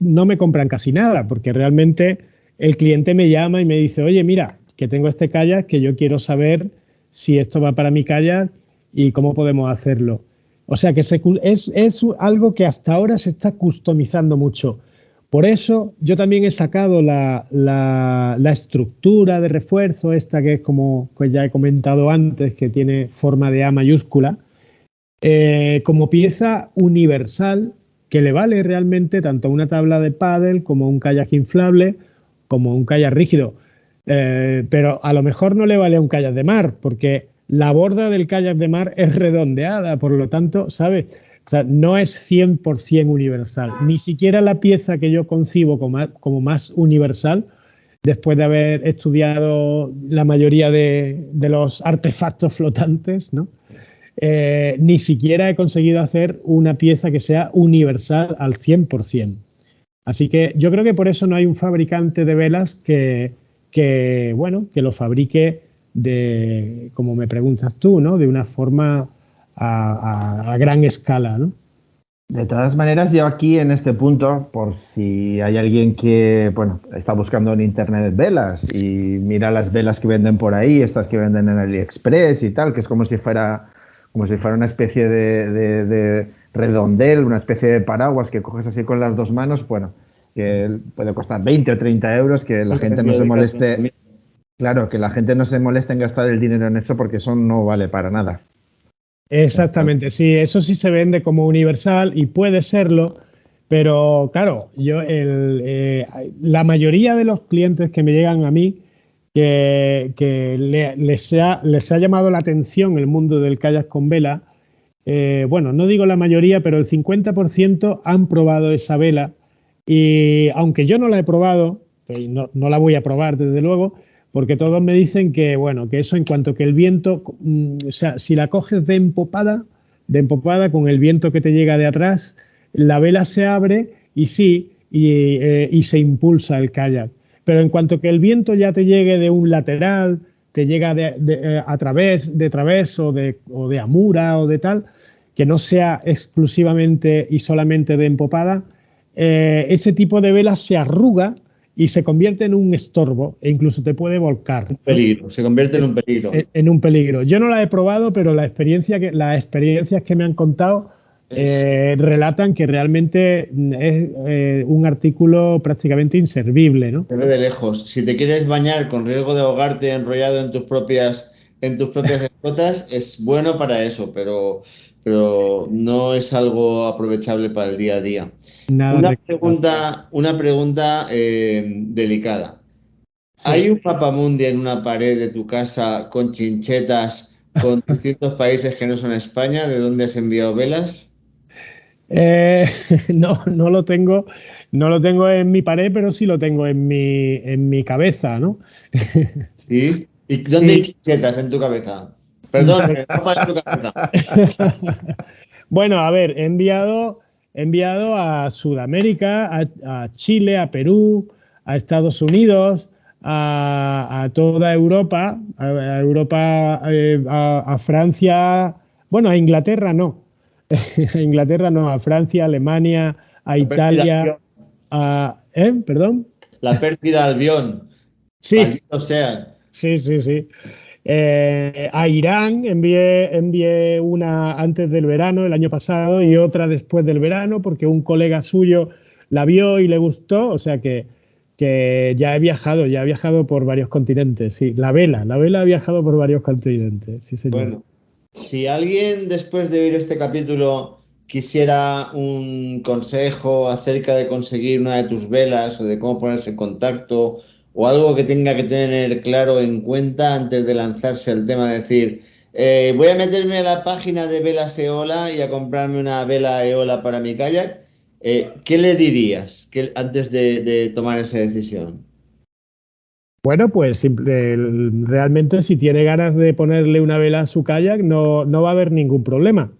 no me compran casi nada, porque realmente el cliente me llama y me dice, oye, mira, que tengo este kayak, que yo quiero saber si esto va para mi kayak y cómo podemos hacerlo. O sea que es algo que hasta ahora se está customizando mucho. Por eso yo también he sacado la estructura de refuerzo, esta que es como pues ya he comentado antes, que tiene forma de A mayúscula, como pieza universal que le vale realmente tanto a una tabla de pádel como a un kayak inflable como a un kayak rígido. Pero a lo mejor no le vale a un kayak de mar, porque la borda del kayak de mar es redondeada, por lo tanto, ¿sabes? O sea, no es 100% universal. Ni siquiera la pieza que yo concibo como más universal, después de haber estudiado la mayoría de los artefactos flotantes, ¿no? Ni siquiera he conseguido hacer una pieza que sea universal al 100%. Así que yo creo que por eso no hay un fabricante de velas que lo fabrique como me preguntas tú, ¿no? De una forma a gran escala, ¿no? De todas maneras, yo aquí en este punto, por si hay alguien que, bueno, está buscando en internet velas y mira las velas que venden por ahí, estas que venden en AliExpress y tal, que es como si fuera una especie de redondel, una especie de paraguas que coges así con las dos manos, bueno, que puede costar 20 o 30 euros, que la gente no se moleste. Claro, que la gente no se moleste en gastar el dinero en eso porque eso no vale para nada. Exactamente, sí, eso sí se vende como universal y puede serlo, pero claro, la mayoría de los clientes que me llegan a mí que les ha llamado la atención el mundo del kayak con vela, bueno, no digo la mayoría, pero el 50% han probado esa vela y aunque yo no la he probado, no la voy a probar desde luego, porque todos me dicen que, bueno, que eso en cuanto que el viento, o sea, si la coges de empopada con el viento que te llega de atrás, la vela se abre y sí, y se impulsa el kayak. Pero en cuanto que el viento ya te llegue de un lateral, te llega a través, de través o de amura o de tal, que no sea exclusivamente y solamente de empopada, ese tipo de vela se arruga y se convierte en un estorbo e incluso te puede volcar. Un peligro, se convierte en un peligro. En un peligro. Yo no la he probado, pero las experiencias que me han contado relatan que realmente es un artículo prácticamente inservible, ¿no? Se ve de lejos. Si te quieres bañar con riesgo de ahogarte enrollado en tus propias escotas, es bueno para eso, pero no es algo aprovechable para el día a día. Nada Una pregunta delicada. Sí. ¿Hay un mapamundi en una pared de tu casa con chinchetas con distintos países que no son España? ¿De dónde has enviado velas? No lo tengo, no lo tengo en mi pared, pero sí lo tengo en mi cabeza, ¿no? ¿Sí? ¿Y dónde hay chinchetas en tu cabeza? Perdón, en tu cabeza. Bueno, a ver, he enviado a Sudamérica, a Chile, a Perú, a Estados Unidos, a toda Europa, a Francia, bueno, a Inglaterra no. A Inglaterra no, a Francia, Alemania, a Italia, ¿Perdón? La pérfida Albión. Sí. Malditos sean. Sí. A Irán envié una antes del verano, el año pasado, y otra después del verano, porque un colega suyo la vio y le gustó, o sea que ya he viajado por varios continentes, sí. La vela ha viajado por varios continentes, sí, señor. Bueno, si alguien después de oír este capítulo quisiera un consejo acerca de conseguir una de tus velas o de cómo ponerse en contacto o algo que tenga que tener claro en cuenta antes de lanzarse al tema de decir, voy a meterme a la página de Velas Eola y a comprarme una vela Eola para mi kayak, ¿qué le dirías antes de tomar esa decisión? Bueno, pues realmente si tiene ganas de ponerle una vela a su kayak no va a haber ningún problema.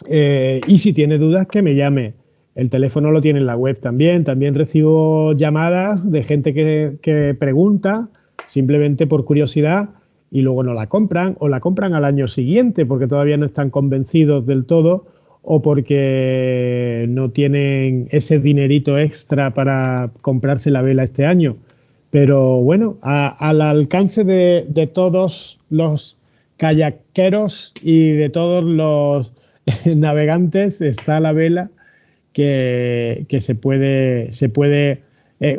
Y si tiene dudas, que me llame. El teléfono lo tiene en la web también. También recibo llamadas de gente que pregunta simplemente por curiosidad y luego no la compran o la compran al año siguiente porque todavía no están convencidos del todo o porque no tienen ese dinerito extra para comprarse la vela este año. Pero bueno, al alcance de todos los kayakeros y de todos los navegantes está la vela que se puede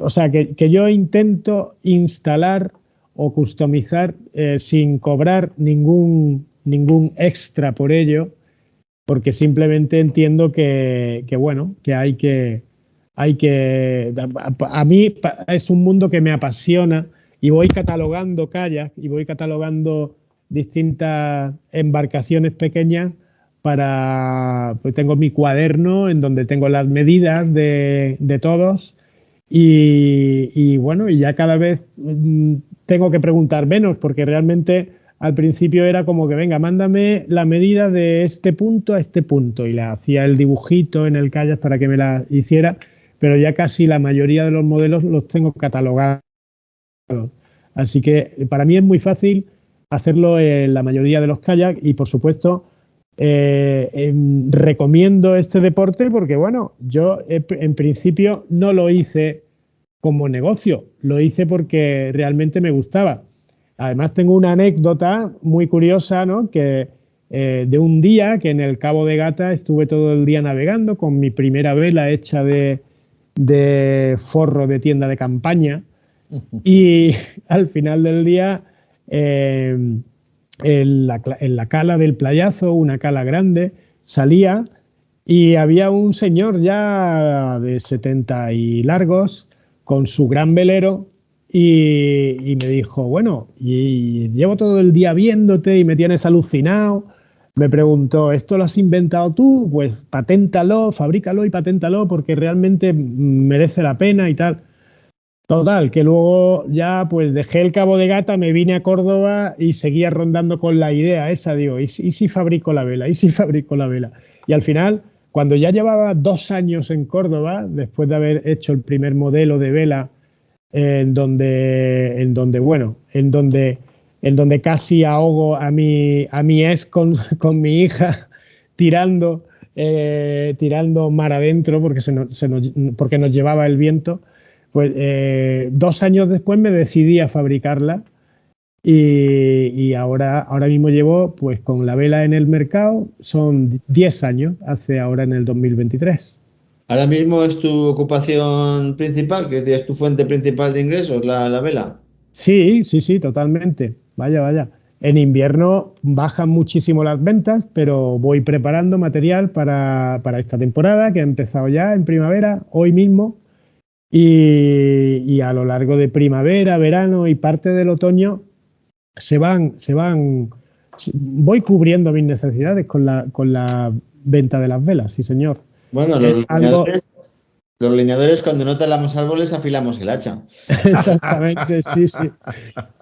o sea, que yo intento instalar o customizar sin cobrar ningún extra por ello, porque simplemente entiendo que bueno, que hay que a mí es un mundo que me apasiona y voy catalogando kayak y voy catalogando distintas embarcaciones pequeñas pues tengo mi cuaderno en donde tengo las medidas de todos y bueno, y ya cada vez tengo que preguntar menos porque realmente al principio era como que venga, mándame la medida de este punto a este punto y le hacía el dibujito en el kayak para que me la hiciera, pero ya casi la mayoría de los modelos los tengo catalogados. Así que para mí es muy fácil hacerlo en la mayoría de los kayaks y por supuesto recomiendo este deporte porque bueno, yo en principio no lo hice como negocio, lo hice porque realmente me gustaba. Además tengo una anécdota muy curiosa, ¿no? Que de un día que en el Cabo de Gata estuve todo el día navegando con mi primera vela hecha de forro de tienda de campaña y al final del día en la cala del playazo, una cala grande, salía y había un señor ya de 70 y largos con su gran velero y me dijo, bueno, y llevo todo el día viéndote y me tienes alucinado. Me preguntó, ¿esto lo has inventado tú? Pues paténtalo, fabrícalo y paténtalo porque realmente merece la pena y tal. Total, que luego ya pues dejé el Cabo de Gata, me vine a Córdoba y seguía rondando con la idea esa, digo, ¿y si fabrico la vela? ¿Y si fabrico la vela? Y al final cuando ya llevaba 2 años en Córdoba, después de haber hecho el primer modelo de vela, en donde casi ahogo a mi ex con mi hija tirando mar adentro porque nos llevaba el viento, pues 2 años después me decidí a fabricarla y ahora mismo llevo pues con la vela en el mercado, son 10 años, hace ahora en el 2023. ¿Ahora mismo es tu ocupación principal? ¿Es tu fuente principal de ingresos, la vela? Sí, totalmente. Vaya. En invierno bajan muchísimo las ventas, pero voy preparando material para esta temporada, que ha empezado ya en primavera, hoy mismo, y a lo largo de primavera, verano y parte del otoño voy cubriendo mis necesidades con la venta de las velas, sí señor. Bueno, los leñadores cuando no talamos árboles afilamos el hacha. Exactamente, sí.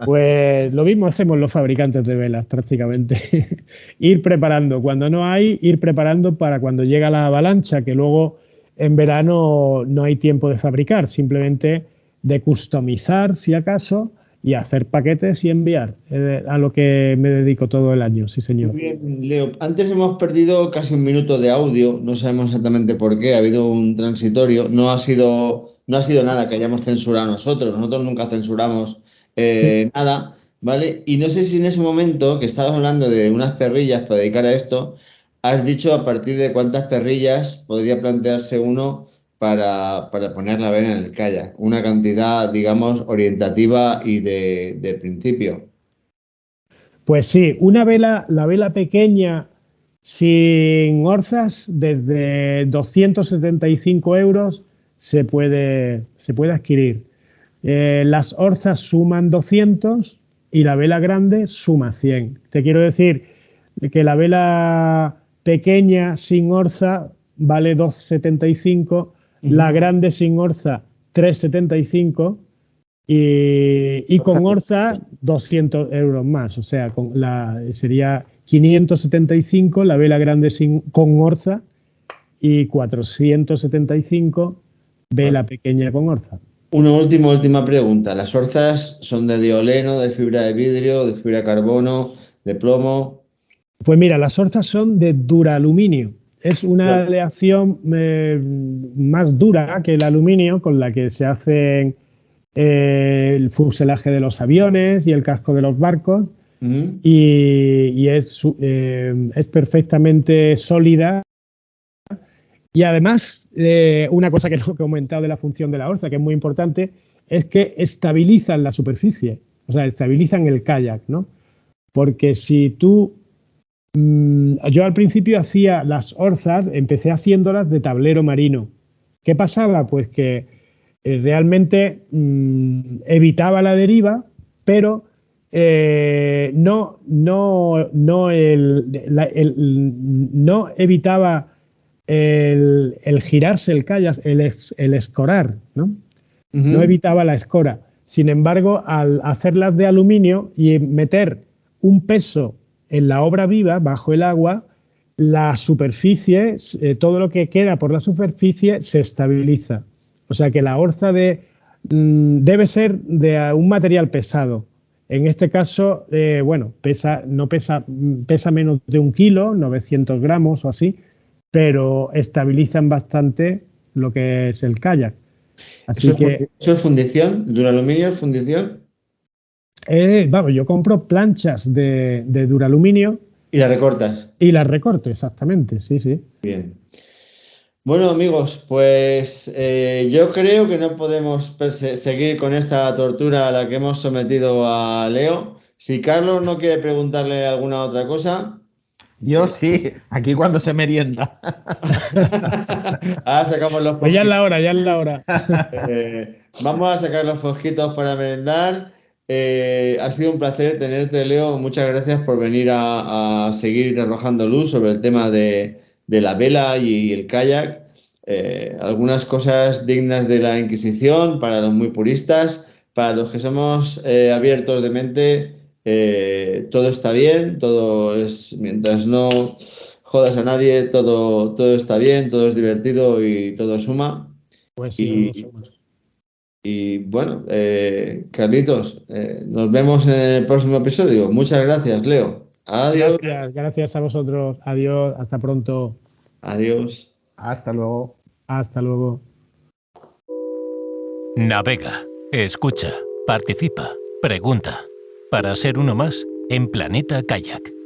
Pues lo mismo hacemos los fabricantes de velas prácticamente. Ir preparando, cuando no hay, ir preparando para cuando llega la avalancha, que luego en verano no hay tiempo de fabricar, simplemente de customizar si acaso y hacer paquetes y enviar, a lo que me dedico todo el año, sí señor. Muy bien, Leo. Antes hemos perdido casi un minuto de audio, no sabemos exactamente por qué, ha habido un transitorio, no ha sido nada que hayamos censurado nosotros nunca censuramos nada, ¿vale? Y no sé si en ese momento que estabas hablando de unas perrillas para dedicar a esto, has dicho a partir de cuántas perrillas podría plantearse uno para poner la vela en el kayak, una cantidad, digamos, orientativa y de principio. Pues sí, la vela pequeña sin orzas, desde 275 euros se puede adquirir. Las orzas suman 200 y la vela grande suma 100. Te quiero decir que la vela pequeña sin orza vale 275, la grande sin orza 375 y con orza 200 euros más, o sea, sería 575 la vela grande con orza y 475 vela pequeña con orza. Una última pregunta. ¿Las orzas son de dioleno, de fibra de vidrio, de fibra de carbono, de plomo? Pues mira, las orzas son de duraluminio. Es una aleación más dura que el aluminio, con la que se hacen el fuselaje de los aviones y el casco de los barcos. Y es perfectamente sólida. Y además, una cosa que no he comentado de la función de la orza, que es muy importante, es que estabilizan la superficie, o sea, estabilizan el kayak, ¿no? Porque si tú... yo al principio hacía las orzas, empecé haciéndolas de tablero marino. ¿Qué pasaba? Pues que realmente evitaba la deriva, pero no evitaba el girarse el kayak, el escorar, ¿no? No evitaba la escora. Sin embargo, al hacerlas de aluminio y meter un peso en la obra viva, bajo el agua, la superficie, todo lo que queda por la superficie se estabiliza. O sea que la orza debe ser de un material pesado. En este caso, pesa menos de 1 kilo, 900 gramos o así, pero estabilizan bastante lo que es el kayak. Así ¿Eso es fundición? ¿Duraluminio es fundición? Yo compro planchas de duraluminio. ¿Y las recortas? Y las recorto, exactamente, sí. Bien. Bueno, amigos, pues yo creo que no podemos seguir con esta tortura a la que hemos sometido a Leo. Si Carlos no quiere preguntarle alguna otra cosa... Yo sí, aquí cuando se merienda. Ahora sacamos los fosquitos. Pues ya es la hora. Vamos a sacar los fosquitos para merendar. Ha sido un placer tenerte, Leo. Muchas gracias por venir a seguir arrojando luz sobre el tema de la vela y el kayak. Algunas cosas dignas de la Inquisición para los muy puristas. Para los que somos abiertos de mente, todo está bien, todo es mientras no jodas a nadie, todo está bien, todo es divertido y todo suma. Pues sí, Y bueno, Carlitos, nos vemos en el próximo episodio. Muchas gracias, Leo. Adiós. Gracias a vosotros. Adiós, hasta pronto. Adiós. Hasta luego. Hasta luego. Navega, escucha, participa, pregunta. Para ser uno más en Planeta Kayak.